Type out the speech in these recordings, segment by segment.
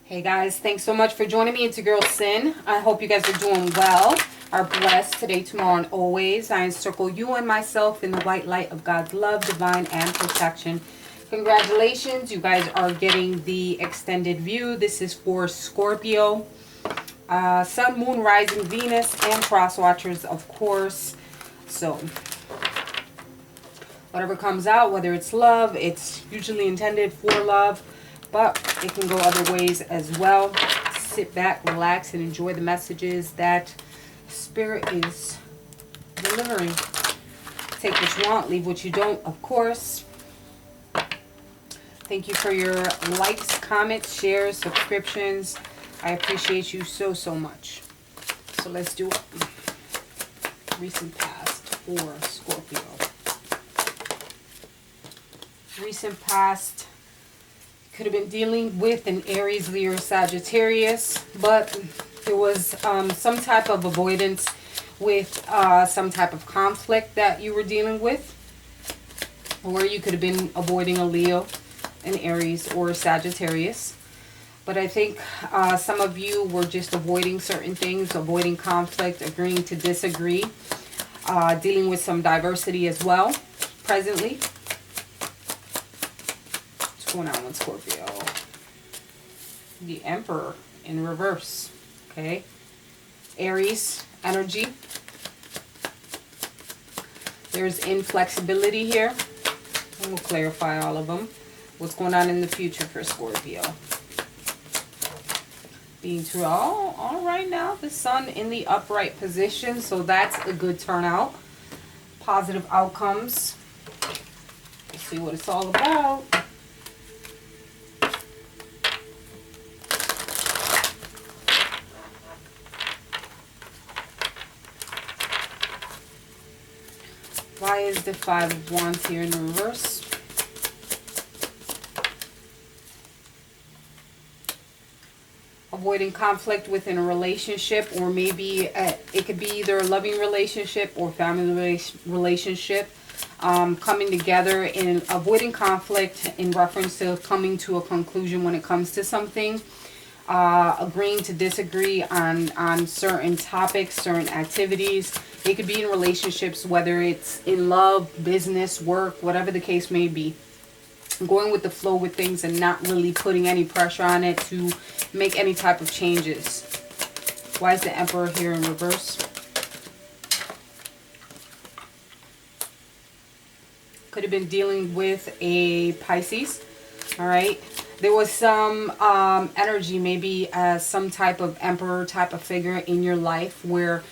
Hey guys, thanks so much for joining me. It's your girl Sin. I hope you guys are doing well, are blessed today, tomorrow, and always. I encircle you and myself in the white light of God's love, divine, and protection. Congratulations, you guys are getting the extended view. This is for Scorpio, Sun, Moon, Rising, Venus, and cross watchers, of course. So whatever comes out, whether it's love, it's usually intended for love, but it can go other ways as well. Sit back, relax, and enjoy the messages that Spirit is delivering. Take what you want, leave what you don't, of course. Thank you for your likes, comments, shares, subscriptions. I appreciate you so, so much. So let's do it. Recent past for Scorpio. Recent past. Could have been dealing with an Aries, Leo, Sagittarius, but there was some type of avoidance with some type of conflict that you were dealing with, or you could have been avoiding a Leo, an Aries, or a Sagittarius. But I think some of you were just avoiding certain things, avoiding conflict, agreeing to disagree, dealing with some diversity as well presently. Going on with Scorpio? The Emperor in reverse. Okay, Aries energy. There's inflexibility here, and we'll clarify all of them. What's going on in the future for Scorpio? Being true. All right, now the Sun in the upright position, so that's a good turnout. Positive outcomes. Let's see what it's all about. Why is the Five of Wands here in reverse? Avoiding conflict within a relationship, or maybe it could be either a loving relationship or family relationship. Coming together and avoiding conflict in reference to coming to a conclusion when it comes to something. Agreeing to disagree on certain topics, certain activities. They could be in relationships, whether it's in love, business, work, whatever the case may be. Going with the flow with things and not really putting any pressure on it to make any type of changes. Why is the Emperor here in reverse? Could have been dealing with a Pisces. All right. There was some energy, maybe as some type of emperor type of figure in your life where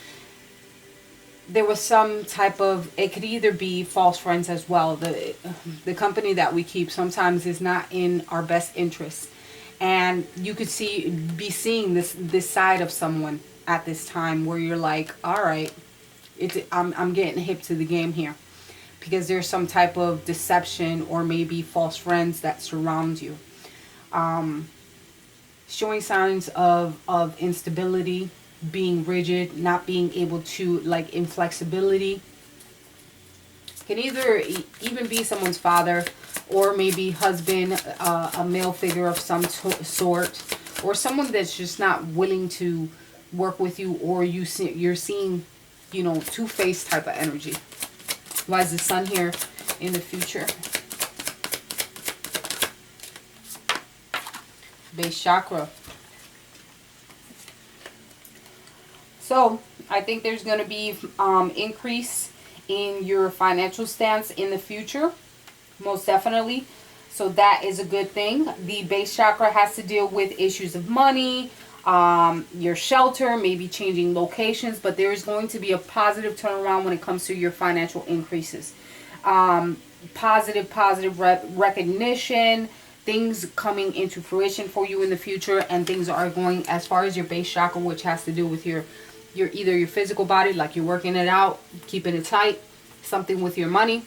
there was some type of, it could either be false friends as well. The company that we keep sometimes is not in our best interest. And you could be seeing this side of someone at this time where you're like, all right, I'm getting hip to the game here. Because there's some type of deception or maybe false friends that surround you. Showing signs of instability, being rigid, not being able to, like, inflexibility. Can either even be someone's father or maybe husband, a male figure of some sort, or someone that's just not willing to work with you, or you're seeing, two-faced type of energy. Why is the Sun here in the future? Base chakra. So I think there's going to be increase in your financial stance in the future, most definitely. So that is a good thing. The base chakra has to deal with issues of money, your shelter, maybe changing locations, but there is going to be a positive turnaround when it comes to your financial increases. Positive recognition, things coming into fruition for you in the future, and things are going as far as your base chakra, which has to do with your either your physical body, like you're working it out, keeping it tight, something with your money,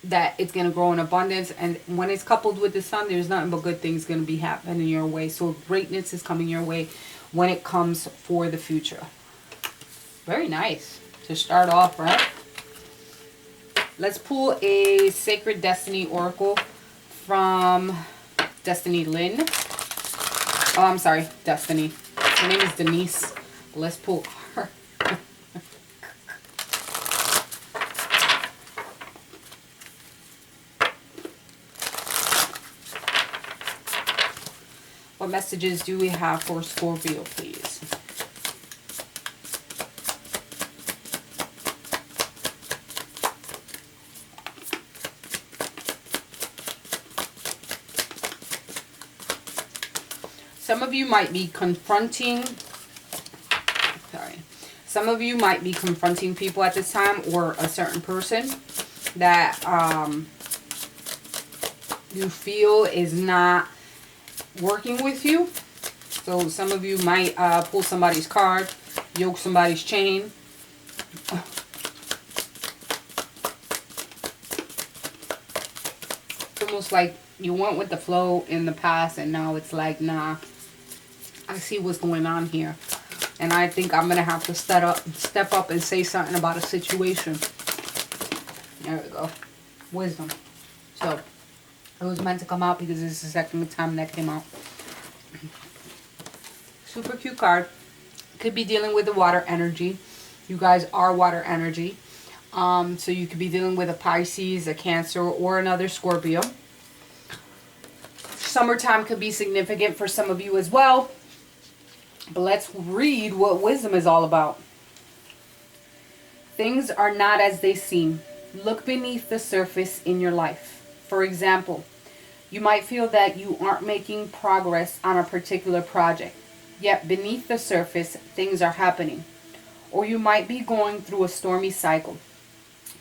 that it's going to grow in abundance. And when it's coupled with the Sun, there's nothing but good things going to be happening your way. So greatness is coming your way when it comes for the future. Very nice to start off, right? Let's pull a Sacred Destiny Oracle from Destiny Lynn. Oh, I'm sorry, Destiny. Her name is Denise. Let's pull her. What messages do we have for Scorpio, please? Some of you might be confronting, some of you might be confronting people at this time, or a certain person that you feel is not working with you. So some of you might pull somebody's card, yoke somebody's chain. It's almost like you went with the flow in the past and now it's like, nah, I see what's going on here. And I think I'm going to have to step up and say something about a situation. There we go. Wisdom. So, it was meant to come out because this is the second time that came out. Super cute card. Could be dealing with the water energy. You guys are water energy. So you could be dealing with a Pisces, a Cancer, or another Scorpio. Summertime could be significant for some of you as well. But let's read what wisdom is all about. Things are not as they seem. Look beneath the surface in your life. For example, you might feel that you aren't making progress on a particular project, yet beneath the surface, things are happening. Or you might be going through a stormy cycle.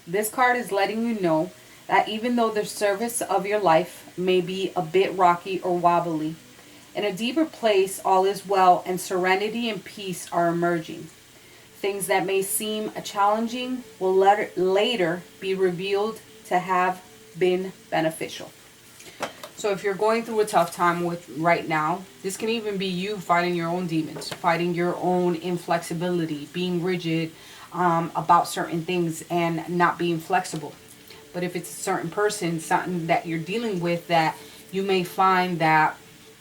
This card is letting you know that even though the surface of your life may be a bit rocky or wobbly, in a deeper place, all is well and serenity and peace are emerging. Things that may seem challenging will later be revealed to have been beneficial. So if you're going through a tough time with right now, this can even be you fighting your own demons, fighting your own inflexibility, being rigid about certain things and not being flexible. But if it's a certain person, something that you're dealing with, that you may find that,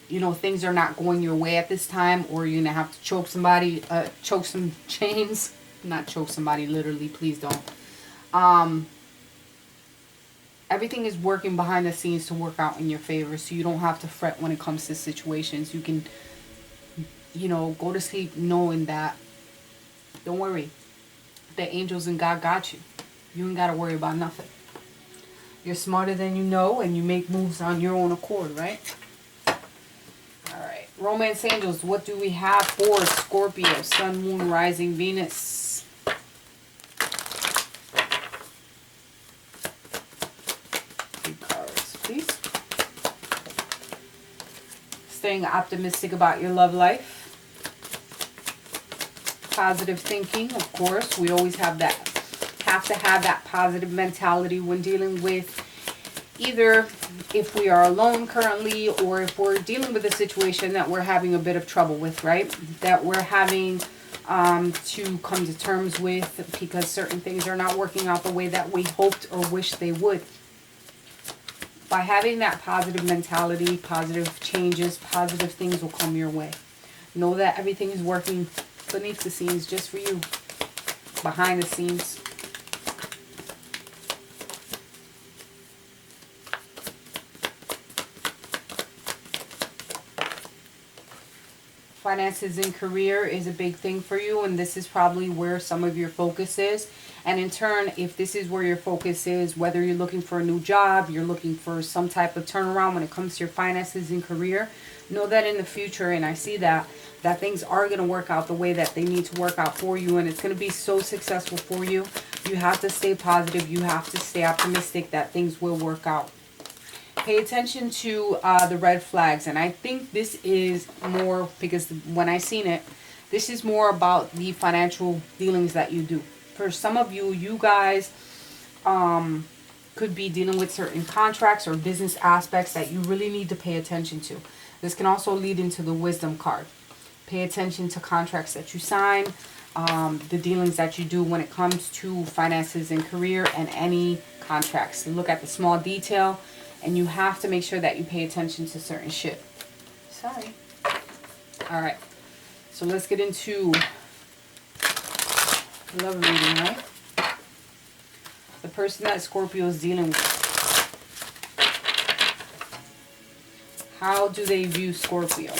you know, things are not going your way at this time, or you're going to have to choke somebody, choke some chains. Not choke somebody literally, please don't. Everything is working behind the scenes to work out in your favor, so you don't have to fret when it comes to situations. You can, you know, go to sleep knowing that, don't worry, the angels and God got you. You ain't got to worry about nothing. You're smarter than you know, and you make moves on your own accord, right? Alright, Romance Angels, what do we have for Scorpio? Sun, Moon, Rising, Venus. Three cards, please. Staying optimistic about your love life. Positive thinking, of course. We always have to have that positive mentality when dealing with either if we are alone currently, or if we're dealing with a situation that we're having a bit of trouble with, right? That we're having to come to terms with because certain things are not working out the way that we hoped or wished they would. By having that positive mentality, positive changes, positive things will come your way. Know that everything is working beneath the scenes just for you, behind the scenes. Finances and career is a big thing for you, and this is probably where some of your focus is. And in turn, if this is where your focus is, whether you're looking for a new job, you're looking for some type of turnaround when it comes to your finances and career, know that in the future, and I see that things are going to work out the way that they need to work out for you, and it's going to be so successful for you. You have to stay positive. You have to stay optimistic that things will work out. Pay attention to the red flags, and I think this is more, because when I seen it, this is more about the financial dealings that you do. For some of you, you guys could be dealing with certain contracts or business aspects that you really need to pay attention to. This can also lead into the wisdom card. Pay attention to contracts that you sign, the dealings that you do when it comes to finances and career, and any contracts. Look at the small detail. And you have to make sure that you pay attention to certain shit. Sorry. All right. So let's get into love reading, right? The person that Scorpio is dealing with. How do they view Scorpio?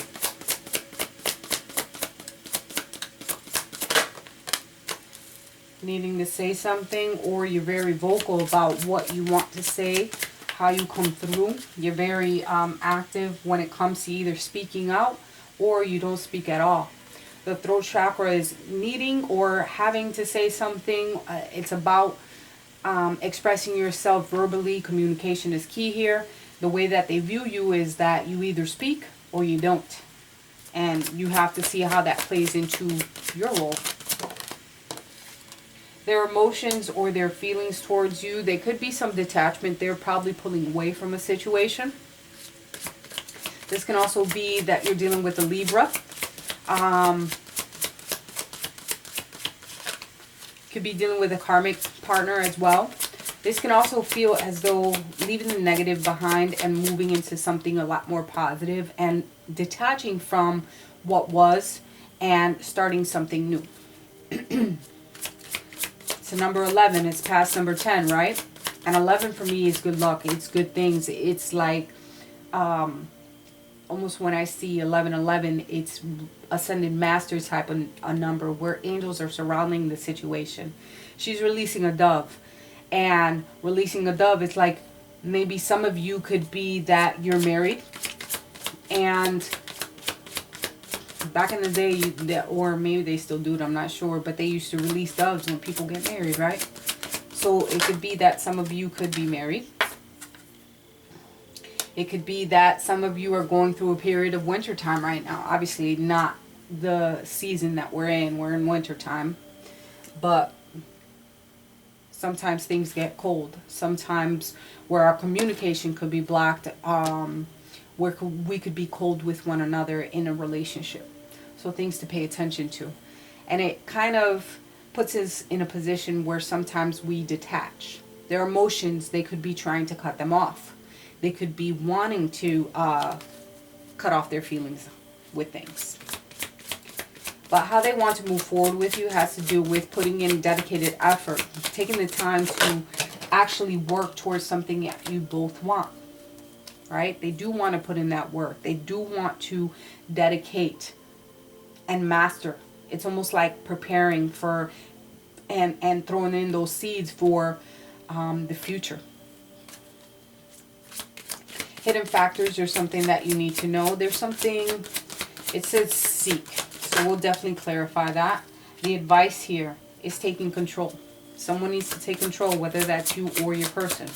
Needing to say something, or you're very vocal about what you want to say, how you come through. You're very active when it comes to either speaking out or you don't speak at all. The throat chakra is needing or having to say something. It's about expressing yourself verbally. Communication is key here. The way that they view you is that you either speak or you don't. And you have to see how that plays into your role. Their emotions or their feelings towards you, they could be some detachment. They're probably pulling away from a situation. This can also be that you're dealing with a Libra. Could be dealing with a karmic partner as well. This can also feel as though leaving the negative behind and moving into something a lot more positive and detaching from what was and starting something new. So number 11 is past number 10, right? And 11 for me is good luck. It's good things. It's like almost when I see 1111, it's ascended master type of a number where angels are surrounding the situation. She's releasing a dove. And releasing a dove, it's like maybe some of you could be that you're married. And back in the day, or maybe they still do it, I'm not sure, but they used to release doves when people get married, right? So it could be that some of you could be married. It could be that some of you are going through a period of winter time right now. Obviously not the season that we're in winter time, but sometimes things get cold. Sometimes where our communication could be blocked, where we could be cold with one another in a relationship. So things to pay attention to. And it kind of puts us in a position where sometimes we detach. Their emotions, they could be trying to cut them off. They could be wanting to cut off their feelings with things. But how they want to move forward with you has to do with putting in dedicated effort, taking the time to actually work towards something that you both want, right? They do want to put in that work. They do want to dedicate and master. It's almost like preparing for and throwing in those seeds for the future. Hidden factors are something that you need to know. There's something, it says seek. So we'll definitely clarify that. The advice here is taking control. Someone needs to take control, whether that's you or your person.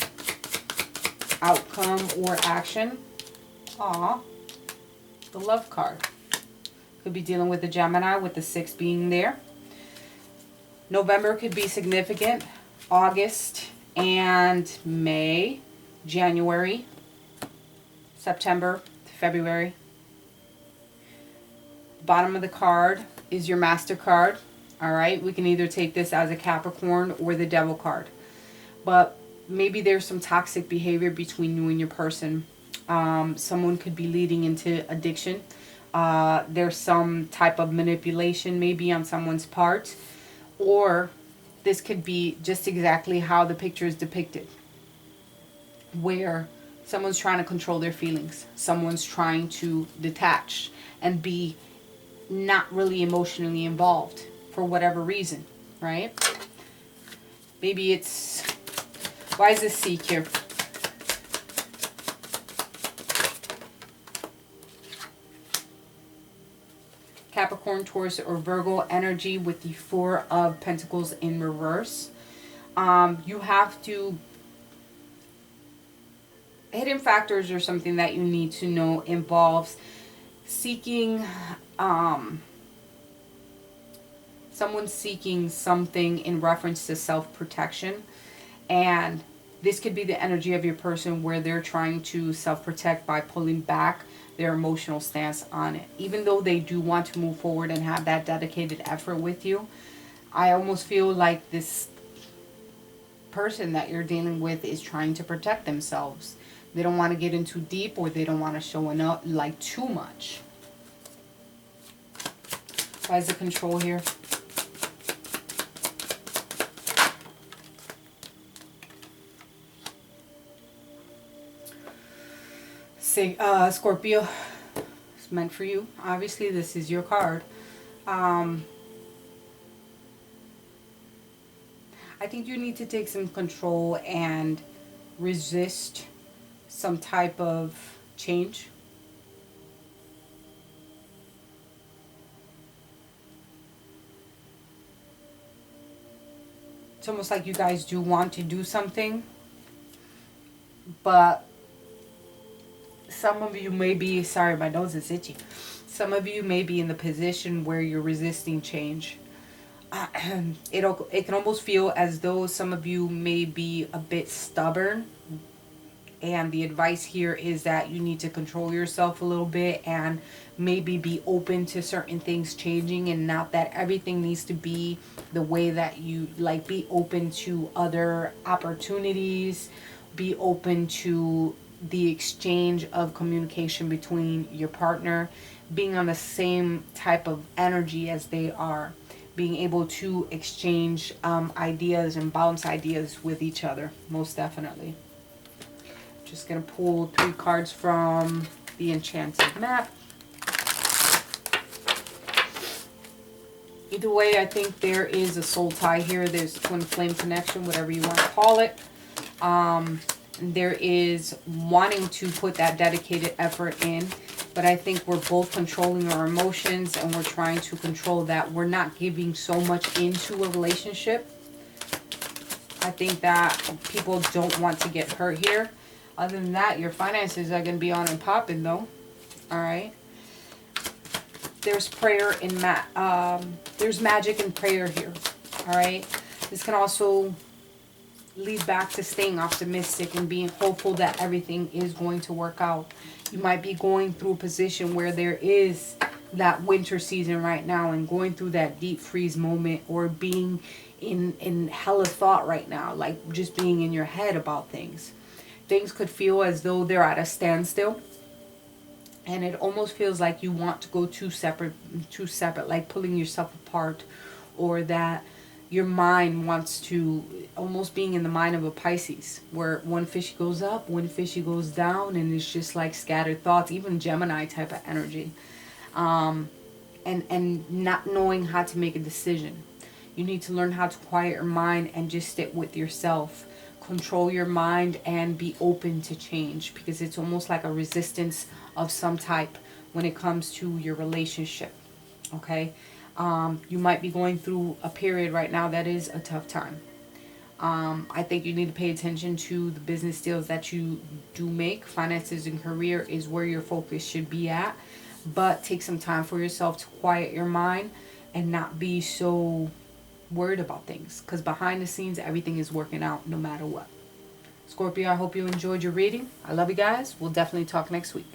Outcome or action. The love card. Could be dealing with the Gemini with the 6 being there. November could be significant. August and May. January. September, February. Bottom of the card is your Master card. Alright, we can either take this as a Capricorn or the Devil card. But maybe there's some toxic behavior between you and your person. Someone could be leading into addiction. There's some type of manipulation maybe on someone's part. Or this could be just exactly how the picture is depicted. Where someone's trying to control their feelings. Someone's trying to detach and be not really emotionally involved for whatever reason, right? Maybe it's... Why is this seek here? Capricorn, Taurus, or Virgo energy with the 4 of Pentacles in reverse. You have to... Hidden factors are something that you need to know involves seeking, someone seeking something in reference to self-protection. And this could be the energy of your person where they're trying to self-protect by pulling back their emotional stance on it. Even though they do want to move forward and have that dedicated effort with you, I almost feel like this person that you're dealing with is trying to protect themselves. They don't want to get in too deep, or they don't want to show up like too much. Why is the control here? Say, Scorpio, it's meant for you. Obviously, this is your card. I think you need to take some control and resist some type of change. It's almost like you guys do want to do something, but some of you may be, sorry, my nose is itchy. Some of you may be in the position where you're resisting change. It can almost feel as though some of you may be a bit stubborn. And the advice here is that you need to control yourself a little bit and maybe be open to certain things changing, and not that everything needs to be the way that you like. Be open to other opportunities. Be open to the exchange of communication between your partner, being on the same type of energy as they are, being able to exchange ideas and bounce ideas with each other, most definitely. Just going to pull 3 cards from the Enchanted Map. Either way, I think there is a soul tie here. There's twin flame connection, whatever you want to call it. There is wanting to put that dedicated effort in, but I think we're both controlling our emotions, and we're trying to control that. We're not giving so much into a relationship. I think that people don't want to get hurt here. Other than that, your finances are going to be on and popping, though. All right. There's prayer in there's magic in prayer here. All right. This can also lead back to staying optimistic and being hopeful that everything is going to work out. You might be going through a position where there is that winter season right now, and going through that deep freeze moment, or being in hella thought right now, like just being in your head about things. Things could feel as though they're at a standstill, and it almost feels like you want to go two separate, like pulling yourself apart, or that your mind wants to, almost being in the mind of a Pisces, where one fishy goes up, one fishy goes down, and it's just like scattered thoughts, even Gemini type of energy, and not knowing how to make a decision. You need to learn how to quiet your mind and just sit with yourself. Control your mind and be open to change, because it's almost like a resistance of some type when it comes to your relationship. Okay, you might be going through a period right now that is a tough time. I think you need to pay attention to the business deals that you do make. Finances and career is where your focus should be at, but take some time for yourself to quiet your mind and not be so worried about things, because behind the scenes everything is working out no matter what. Scorpio, I hope you enjoyed your reading. I love you guys. We'll definitely talk next week.